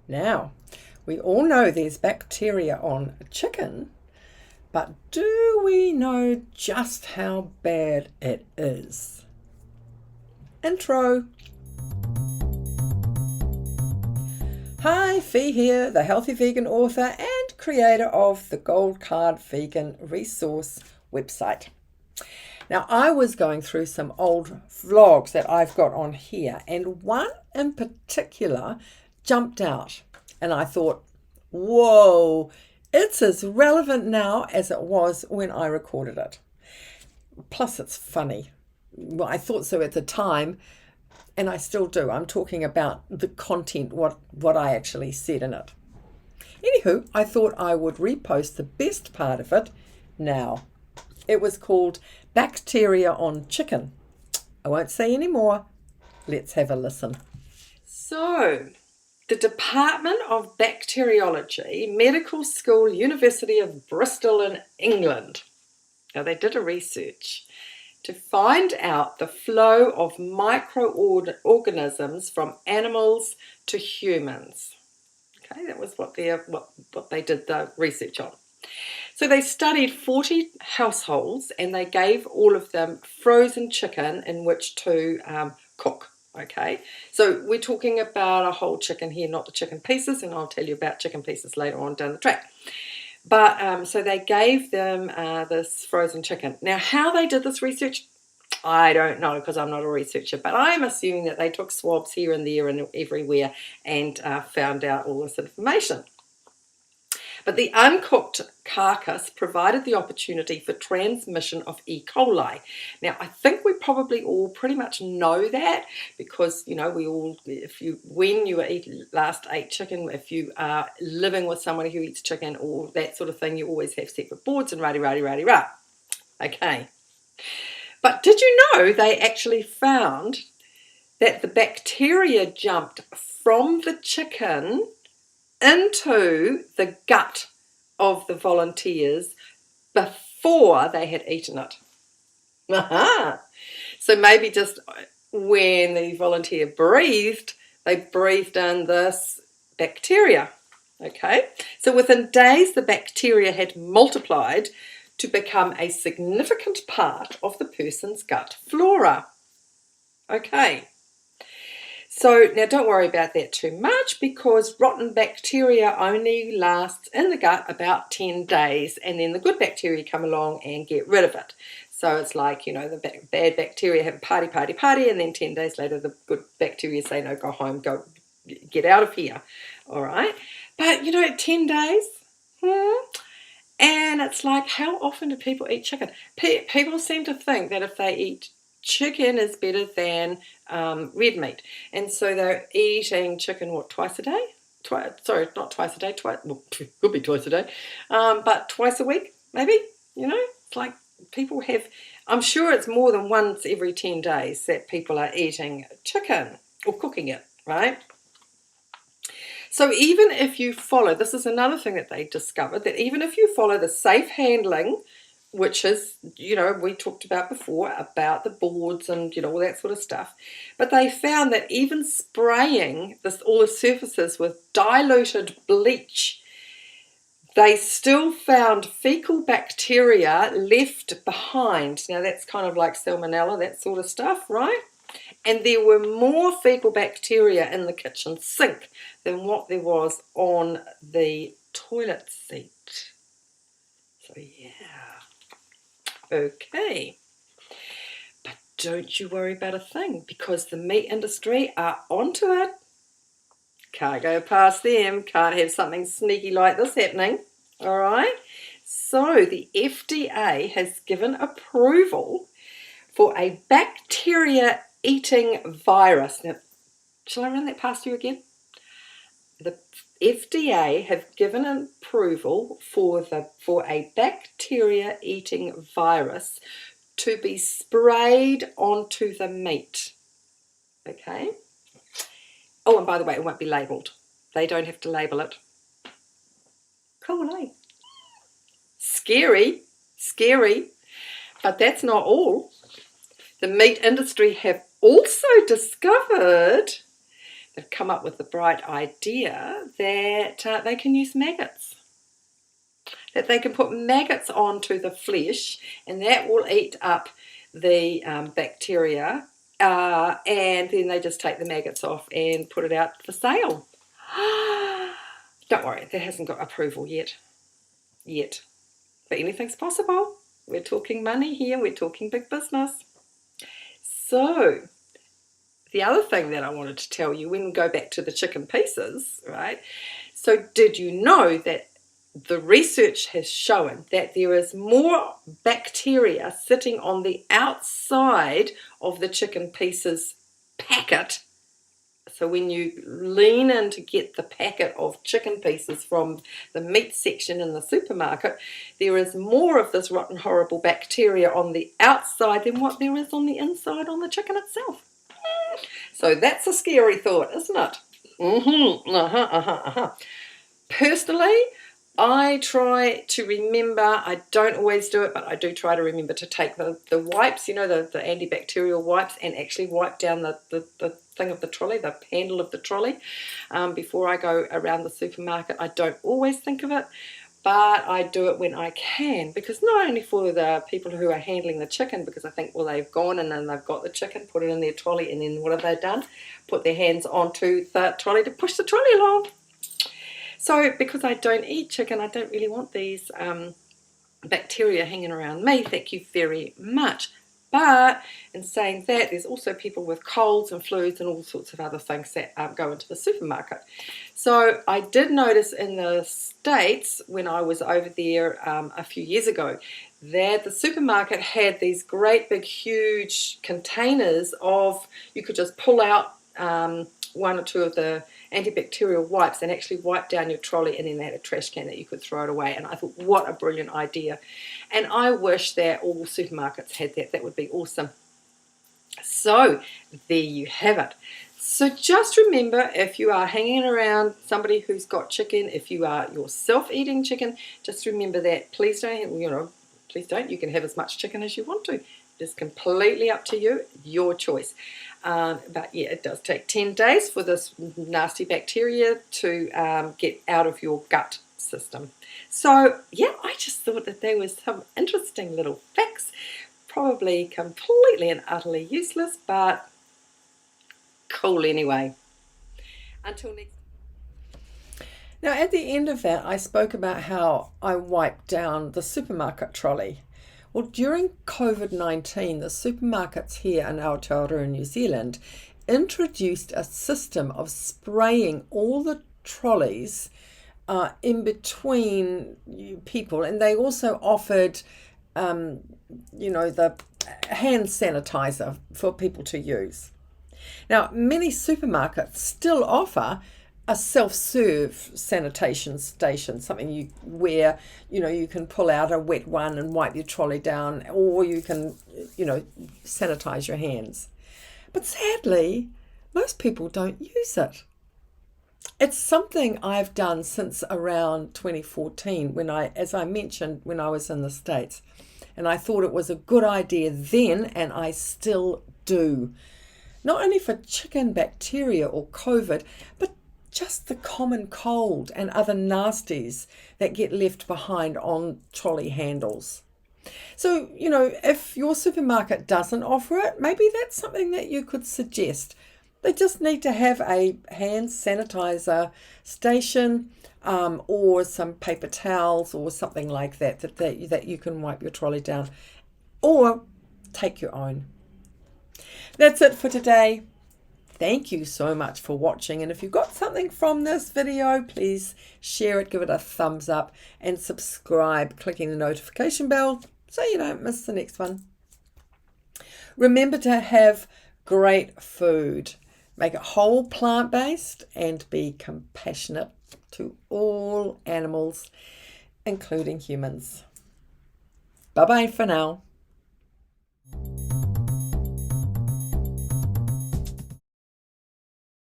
Now, we all know there's bacteria on chicken, but do we know just how bad it is? Intro. Hi, Fee here, the healthy vegan author and creator of the Gold Card Vegan Resource website. Now, I was going through some old vlogs that I've got on here, and one in particular jumped out, and I thought, whoa, it's as relevant now as it was when I recorded it. Plus, it's funny. Well, I thought so at the time, and I still do. I'm talking about the content, what I actually said in it. Anywho, I thought I would repost the best part of it now. It was called Bacteria on Chicken. I won't say any more. Let's have a listen. So, the Department of Bacteriology, Medical School, University of Bristol in England. Now, they did a research to find out the flow of microorganisms from animals to humans. Okay, that was what they did the research on. So they studied 40 households and they gave all of them frozen chicken in which to cook. Okay, so we're talking about a whole chicken here, not the chicken pieces, and I'll tell you about chicken pieces later on down the track. But so they gave them this frozen chicken. Now, how they did this research, I don't know because I'm not a researcher, but I'm assuming that they took swabs here and there and everywhere and found out all this information. But the uncooked carcass provided the opportunity for transmission of E. coli. Now, I think we probably all pretty much know that because, you know, when you last ate chicken, if you are living with somebody who eats chicken or that sort of thing, you always have separate boards and rah-de-rah-de-rah-de-rah. Okay. But did you know they actually found that the bacteria jumped from the chicken into the gut of the volunteers before they had eaten it. Aha! So maybe just when the volunteer breathed, they breathed in this bacteria. Okay, so within days the bacteria had multiplied to become a significant part of the person's gut flora. Okay. So now don't worry about that too much because rotten bacteria only lasts in the gut about 10 days and then the good bacteria come along and get rid of it. So it's like, you know, the bad bacteria have a party and then 10 days later the good bacteria say, no, go home, go get out of here. All right. But, you know, 10 days, and it's like, how often do people eat chicken? People seem to think that if they eat chicken is better than red meat, and so they're eating chicken twice a day? Sorry, not twice a day. Could be twice a day, but twice a week, maybe. You know, it's like people have. I'm sure it's more than once every 10 days that people are eating chicken or cooking it, right? So even if you follow, this is another thing that they discovered, that even if you follow the safe handling, which is, you know, we talked about before, about the boards and, you know, all that sort of stuff. But they found that even spraying all the surfaces with diluted bleach, they still found fecal bacteria left behind. Now, that's kind of like salmonella, that sort of stuff, right? And there were more fecal bacteria in the kitchen sink than what there was on the toilet seat. So, yeah. Okay, but don't you worry about a thing because the meat industry are onto it. Can't go past them, can't have something sneaky like this happening, all right? So the FDA has given approval for a bacteria-eating virus. Now, shall I run that past you again? The FDA have given approval for a bacteria-eating virus to be sprayed onto the meat. Okay? Oh, and by the way, it won't be labelled. They don't have to label it. Cool, eh? Scary. But that's not all. The meat industry have also discovered have come up with the bright idea that they can use maggots. That they can put maggots onto the flesh, and that will eat up the bacteria, and then they just take the maggots off and put it out for sale. Don't worry, that hasn't got approval yet. But anything's possible. We're talking money here, we're talking big business. So, the other thing that I wanted to tell you, when we go back to the chicken pieces, right? So did you know that the research has shown that there is more bacteria sitting on the outside of the chicken pieces packet? So when you lean in to get the packet of chicken pieces from the meat section in the supermarket, there is more of this rotten, horrible bacteria on the outside than what there is on the inside on the chicken itself. So that's a scary thought, isn't it? Personally, I try to remember, I don't always do it, but I do try to remember to take the wipes, you know, the antibacterial wipes, and actually wipe down the thing of the trolley, the handle of the trolley, before I go around the supermarket. I don't always think of it, but I do it when I can, because not only for the people who are handling the chicken, because I think, well, they've gone and then they've got the chicken, put it in their trolley, and then what have they done? Put their hands onto the trolley to push the trolley along. So because I don't eat chicken, I don't really want these bacteria hanging around me. Thank you very much. But in saying that, there's also people with colds and flus and all sorts of other things that go into the supermarket. So I did notice in the States, when I was over there a few years ago, that the supermarket had these great big huge containers of, you could just pull out one or two of the antibacterial wipes and actually wipe down your trolley, and then they had a trash can that you could throw it away. And I thought, what a brilliant idea. And I wish that all supermarkets had that. That would be awesome. So there you have it. So just remember, if you are hanging around somebody who's got chicken, if you are yourself eating chicken, just remember that please don't, you can have as much chicken as you want to. It's completely up to you, your choice. But yeah, it does take 10 days for this nasty bacteria to get out of your gut system. So yeah, I just thought that there was some interesting little facts, probably completely and utterly useless, but cool anyway. Until next. Now at the end of that, I spoke about how I wiped down the supermarket trolley. Well, during COVID-19, the supermarkets here in Aotearoa, New Zealand, introduced a system of spraying all the trolleys in between people, and they also offered, the hand sanitizer for people to use. Now, many supermarkets still offer a self-serve sanitation station, something where you can pull out a wet one and wipe your trolley down, or you can sanitize your hands. But sadly, most people don't use it. It's something I've done since around 2014 as I mentioned, when I was in the States, and I thought it was a good idea then, and I still do. Not only for chicken bacteria or COVID, but just the common cold and other nasties that get left behind on trolley handles. So, if your supermarket doesn't offer it, maybe that's something that you could suggest. They just need to have a hand sanitizer station, or some paper towels or something like that you can wipe your trolley down, or take your own. That's it for today. Thank you so much for watching, and if you got something from this video, please share it, give it a thumbs up, and subscribe, clicking the notification bell so you don't miss the next one. Remember to have great food. Make it whole plant-based and be compassionate to all animals, including humans. Bye-bye for now.